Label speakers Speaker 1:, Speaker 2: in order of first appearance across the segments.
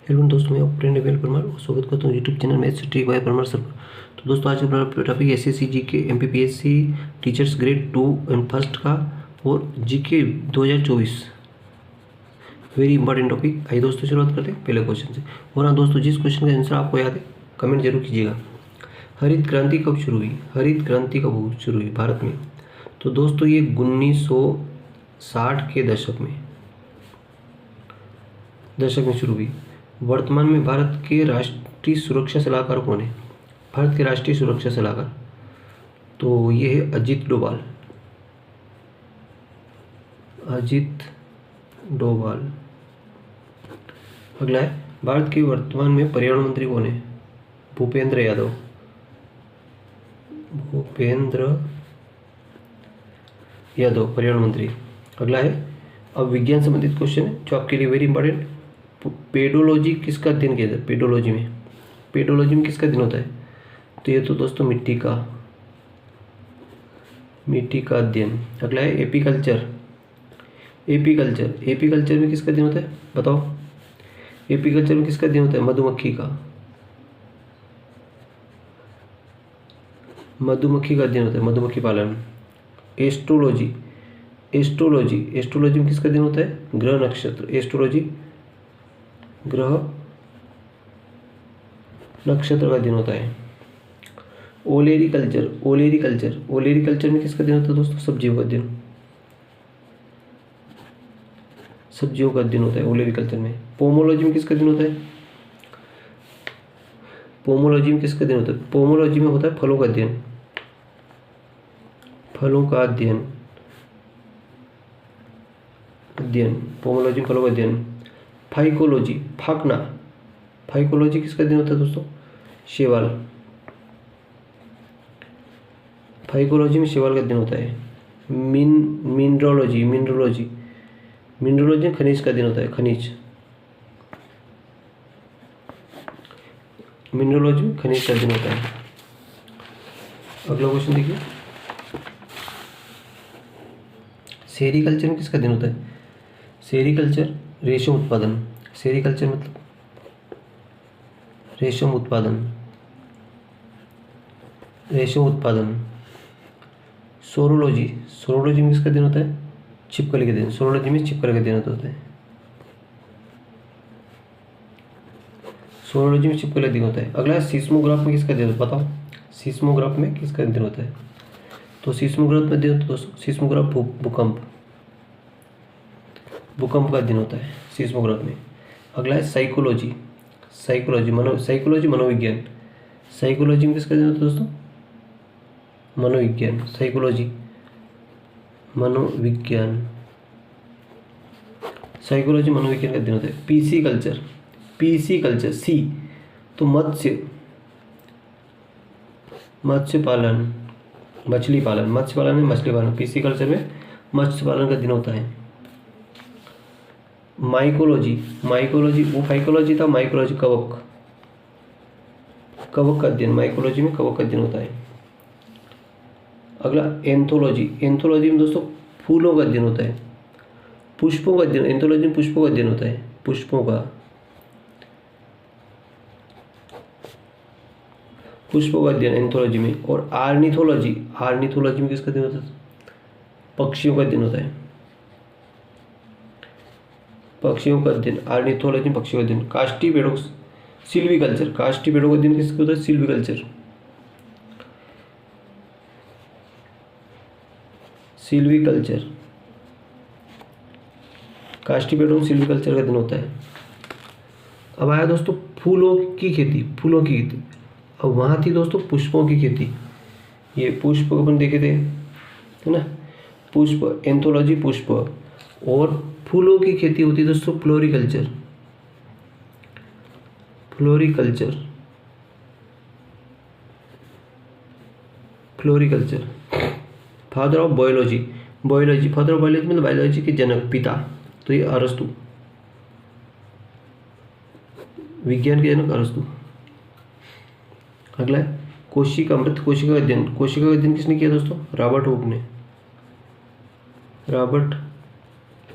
Speaker 1: Hello दोस्तों, मैं friend अभिल परमार और स्वागत करता हूँ YouTube channel maths trick bye Parmar sir. तो दोस्तों, आज का topic SSC GK MPPSC teachers grade 2 and first का और जीके 2024 वेरी इंपॉर्टेंट टॉपिक। आइए दोस्तों शुरुआत करते हैं पहले क्वेश्चन से। और हाँ दोस्तों, जिस क्वेश्चन का आंसर आपको याद है कमेंट जरूर कीजिएगा। हरित क्रांति कब शुरू हुई? हरित क्रांति कब शुरू हुई भारत में? तो दोस्तों ये 1960 के दशक में शुरू हुई। वर्तमान में भारत के राष्ट्रीय सुरक्षा सलाहकार कौन है? भारत के राष्ट्रीय सुरक्षा सलाहकार तो ये है अजीत डोभाल। अजीत डोभाल। अगला है, भारत के वर्तमान में पर्यावरण मंत्री कौन है? भूपेंद्र यादव। भूपेंद्र यादव पर्यावरण मंत्री। अगला है, अब विज्ञान संबंधित क्वेश्चन है जो आपके लिए वेरी इंपॉर्टेंट। पेडोलॉजी किसका अध्ययन किया जाता है? पेडोलॉजी में किसका अध्ययन होता है? तो ये तो दोस्तों मिट्टी का अध्ययन। अगला है एपीकल्चर में किसका अध्ययन होता है? बताओ, एपीकल्चर में किसका अध्ययन होता है? मधुमक्खी का अध्ययन होता है, मधुमक्खी पालन। एस्ट्रोलॉजी में किसका अध्ययन होता है? ग्रह नक्षत्र। एस्ट्रोलॉजी ग्रह नक्षत्र का अध्ययन होता है। ओलेरीकल्चर में किसका अध्ययन होता है दोस्तों? सब्जियों का अध्ययन होता है ओलेरीकल्चर में। पोमोलॉजी में किसका अध्ययन होता है? पोमोलॉजी में होता है फलों का अध्ययन। पोमोलॉजी में फलों का अध्ययन। फाइकोलॉजी किसका अध्ययन होता है दोस्तों? शैवाल। फाइकोलॉजी में शैवाल का अध्ययन होता है। मिनरोलॉजी में खनिज का अध्ययन होता है। मिनरोलॉजी में खनिज का अध्ययन होता है। अगला क्वेश्चन देखिए, सेरीकल्चर में किसका अध्ययन होता है? सेरीकल्चर रेशम उत्पादन। सेरीकल्चर मतलब रेशम उत्पादन। सोरोलॉजी में किसका अध्ययन होता है? छिपकली का अध्ययन। सोरोलॉजी में छिपकली का अध्ययन होता है। अगला है सीस्मोग्राफ में किसका अध्ययन होता है? बताओ, सीस्मोग्राफ में किसका अध्ययन होता है? तो सीस्मोग्राफ में अध्ययन दोस्तों सीस्मोग्राफ भूकंप का अध्ययन होता है सीस्मोग्राफ में। अगला है साइकोलॉजी मनोविज्ञान। साइकोलॉजी में किसका अध्ययन होता है दोस्तों? मनोविज्ञान। साइकोलॉजी मनोविज्ञान का अध्ययन होता है। पीसी कल्चर सी तो मत्स्य पालन मछली पालन। पीसी कल्चर में मत्स्य पालन का अध्ययन होता है। माइकोलॉजी वो फाइकोलॉजी था, माइकोलॉजी कवक का अध्ययन। माइकोलॉजी में कवक का अध्ययन होता है। अगला एंथोलॉजी में दोस्तों फूलों का अध्ययन होता है। पुष्पों का अध्ययन। एंथोलॉजी में पुष्पों का अध्ययन होता है। पुष्पों का अध्ययन एंथोलॉजी में। और आर्निथोलॉजी में किसका अध्ययन होता है? पक्षियों का अध्ययन होता है। आर्निथोलॉजी में पक्षियों का अध्ययन। काष्ठी पेड़ों सिल्वीकल्चर का अध्ययन किसका होता है? सिल्वीकल्चर काष्ठी पेड़ों में सिल्वीकल्चर का अध्ययन होता है। अब आया दोस्तों फूलों की खेती। अब वहाँ थी दोस्तों पुष्पों की खेती। ये पुष्प अपन देखे थे, है ना? पुष्प एंथोलॉजी पुष्प। और फूलों की खेती होती है दोस्तों फ्लोरिकल्चर। फादर ऑफ बायोलॉजी मतलब बायोलॉजी के जनक, पिता। तो ये अरस्तु, विज्ञान के जनक अरस्तु। अगला है कोशिका का अध्ययन किसने किया दोस्तों? रॉबर्ट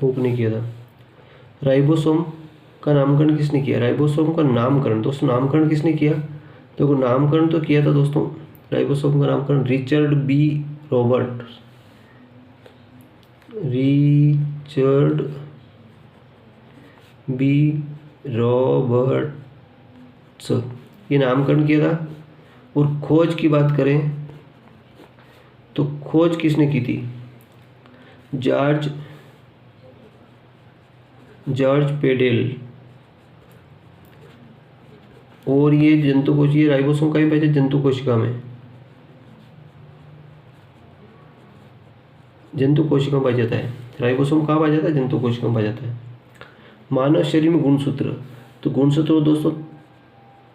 Speaker 1: हुक ने किया था। राइबोसोम का नामकरण किसने किया? राइबोसोम का नामकरण दोस्तों, नामकरण किसने किया? देखो नामकरण तो किया था दोस्तों, राइबोसोम का नामकरण रिचर्ड बी रॉबर्ट्स, ये नामकरण किया था। और खोज की बात करें तो खोज किसने की थी? George pedal. और ये जंतु कोशिका, राइबोसोम का भी पाया जंतु कोशिका में, जंतु कोशिका में पाया जाता है। राइबोसोम कहाँ पाया जाता है? जंतु कोशिका में पाया जाता है। मानव शरीर में गुणसूत्र, तो गुणसूत्र दोस्तों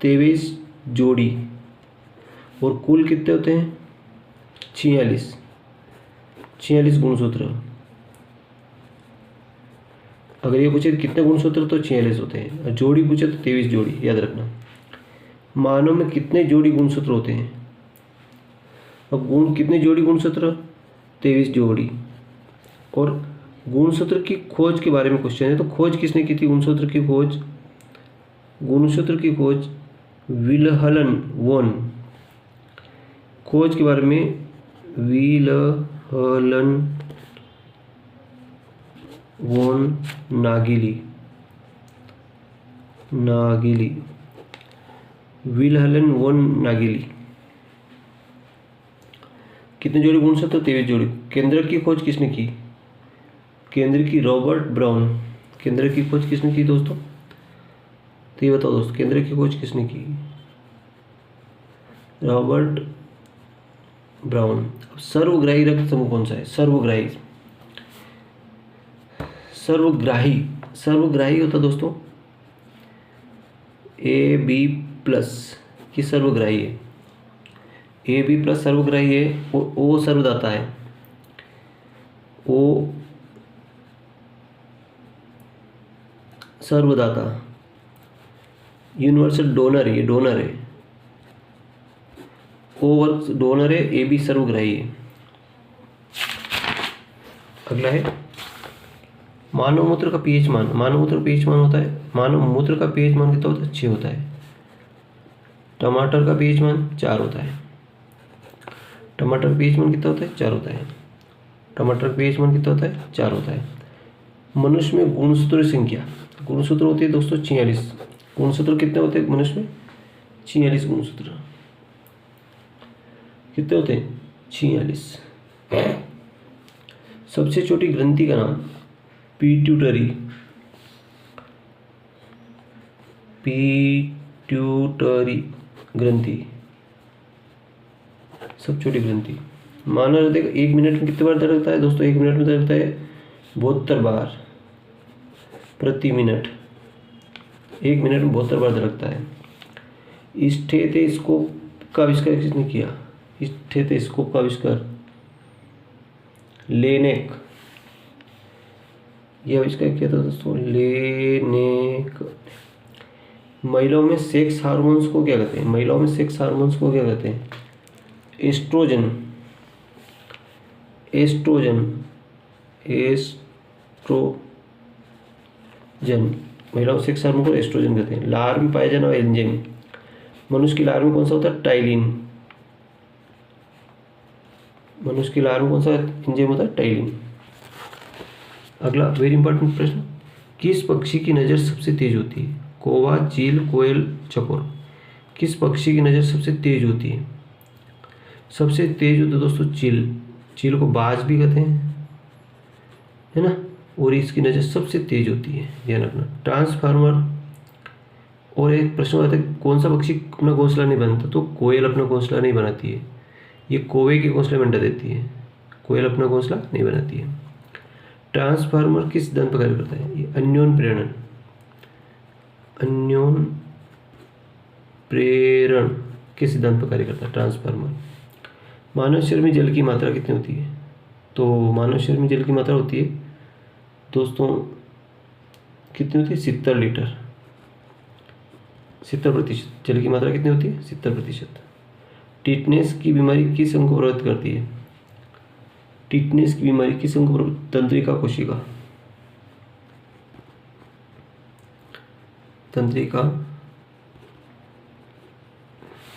Speaker 1: 23 जोड़ी, और कुल कितने होते हैं? 46 गुणसूत्र। अगर ये पूछे कितने गुणसूत्र तो 46 होते हैं, और जोड़ी पूछे तो 23 जोड़ी, याद रखना। मानव में कितने जोड़ी गुणसूत्र होते हैं? अब कितने जोड़ी गुणसूत्र? 23 जोड़ी। और गुणसूत्र की खोज के बारे में क्वेश्चन है, तो खोज किसने की थी? गुणसूत्र की खोज विल्हलन वोन, खोज के बारे में विल्हलन वोन नागिली, विल्हलन वोन नागिली। कितने जोड़ी गुणसूत्र? 23 जोड़ी। केंद्रक की खोज किसने की? केंद्र की रॉबर्ट ब्राउन। केंद्र की खोज किसने की दोस्तों? तो ये बताओ दोस्तों, केंद्र की खोज किसने की? Robert brown. अब सर्वग्राही रक्त समूह कौन सा है? सर्वग्राही होता दोस्तों AB+ की सर्वग्राही है, AB+ सर्वग्राही है। और O सर्वदाता है, O सर्वदाता, यूनिवर्सल डोनर है, डोनर है। O वर्ग डोनर है, AB सर्वग्राही है। अगला है मानव मूत्र का pH मान। मानव मूत्र का pH मान होता है, मानव मूत्र का pH मान कितना होता है? 6 होता है। टमाटर का pH मान 4 होता है। टमाटर का pH मान कितना होता है? 4 होता है। टमाटर का pH मान कितना होता है? 4 होता है। मनुष्य में गुणसूत्र संख्या, गुणसूत्र होती है दोस्तों 46। गुणसूत्र कितने होते हैं मनुष्य में? 46 गुणसूत्र। कितने होते हैं? 46। सबसे छोटी ग्रंथि का नाम? पिट्यूटरी ग्रंथि, सबसे छोटी ग्रंथि। मानव हृदय 1 मिनट में कितने बार धड़कता है दोस्तों? 1 मिनट में धड़कता है 72 बार प्रति मिनट। 1 मिनट में 72 बार धड़कता है। स्टेथोस्कोप का आविष्कार किसने किया? स्टेथोस्कोप का आविष्कार लेनेक, यह आविष्कार किया था दोस्तों लेनेक। महिलाओं में सेक्स हार्मोन्स को क्या कहते हैं? महिलाओं में सेक्स हार्मोन्स को क्या कहते हैं? एस्ट्रोजन। महिलाओं में सेक्स हार्मोन को एस्ट्रोजन कहते हैं। लार में पाया जाने वाला एंजाइम, मनुष्य की लार में कौन सा होता है? टाइलिन। मनुष्य की लार में कौन सा एंजाइम होता है? टाइलिन। अगला वेरी इंपॉर्टेंट प्रश्न, किस पक्षी की नज़र सबसे तेज होती है? कौवा, चील, कोयल, चकोर। किस पक्षी की नज़र सबसे तेज होती है? सबसे तेज होता है दोस्तों चील। चील को बाज भी कहते हैं, है ना। और इसकी नज़र सबसे तेज होती है, ध्यान रखना। ट्रांसफार्मर। और एक प्रश्न आता है कौन सा पक्षी अपना घोंसला नहीं बनाता? तो कोयल अपना घोंसला नहीं बनाती है, ये कौवे के घोंसले में अंडा देती है। कोयल अपना घोंसला नहीं बनाती है। ट्रांसफार्मर किस सिद्धांत पर कार्य करता है? ये अन्योन प्रेरण के सिद्धांत पर कार्य करता है ट्रांसफार्मर। मानव शरीर में जल की मात्रा कितनी होती है? तो मानव शरीर में जल की मात्रा होती है दोस्तों कितनी होती है? 70 लीटर। 70% जल की मात्रा कितनी होती है? 70%। टिटनेस की बीमारी किस अंग को प्रभावित करती है? टिटनेस की बीमारी किस अंग को प्रभावित? तंत्रिका कोशिका। तंत्रिका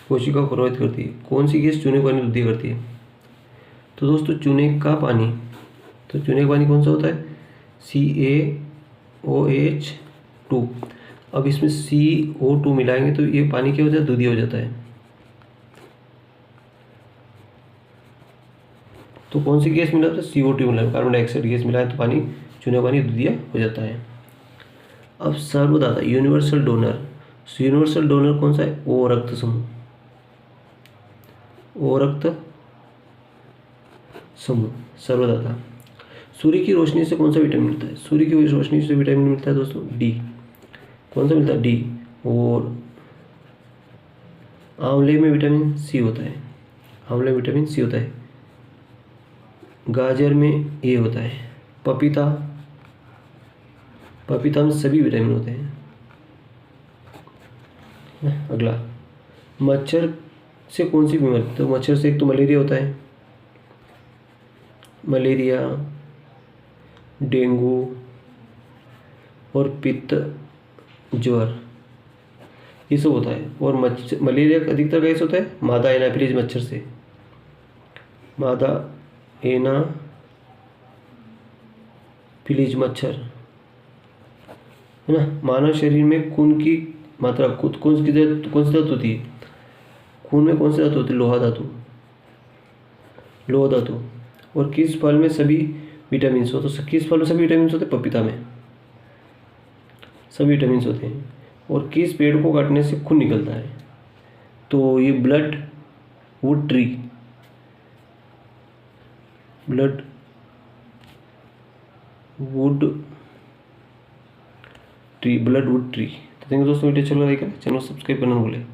Speaker 1: कोशिका को प्रभावित करती है। कौन सी गैस चूने का पानी शुद्ध करती है? तो दोस्तों चूने का पानी, तो चूने का पानी कौन सा होता है? CaOH2। अब इसमें CO2 मिलाएंगे तो ये पानी क्या हो जाता है? दूधिया हो जाता है। तो कौन सी गैस मिला था? CO2 मिला, कार्बन डाइऑक्साइड गैस मिलाए तो पानी, चूने का पानी दूधिया हो जाता है। अब सर्वदाता यूनिवर्सल डोनर, यूनिवर्सल डोनर कौन सा है? ओ रक्त समूह, ओ रक्त समूह सर्वदाता। सूर्य की रोशनी से कौन सा विटामिन मिलता है? सूर्य की रोशनी से विटामिन मिलता है दोस्तों डी। कौन सा मिलता है? डी। और आंवले में विटामिन सी होता है, आंवले में विटामिन सी होता है। गाजर में ए होता है। पपीता, पपीता में सभी विटामिन होते हैं। अगला, मच्छर से कौन सी बीमारी? तो मच्छर से एक तो मलेरिया होता है, मलेरिया, डेंगू और पित्त ज्वर, ये सब होता है। और मलेरिया अधिकतर कैसे होता है? मादा एनाफिलीज मच्छर से, मादा एनाफिलीज मच्छर, है ना। मानव शरीर में खून की मात्रा, कौन सी धातु होती है? खून में कौन सी धातु होती है? लोहा धातु, लोहा धातु। और किस फल में सभी विटामिन हो? तो किस फल में सभी विटामिन होते हैं? पपीता में सभी विटामिन होते हैं। और किस पेड़ को काटने से खून निकलता है? तो ये blood wood tree, blood wood tree, blood wood tree. तो थैंक यू दोस्तों, वीडियो अच्छा लगा, चैनल सब्सक्राइब करना न भूलें।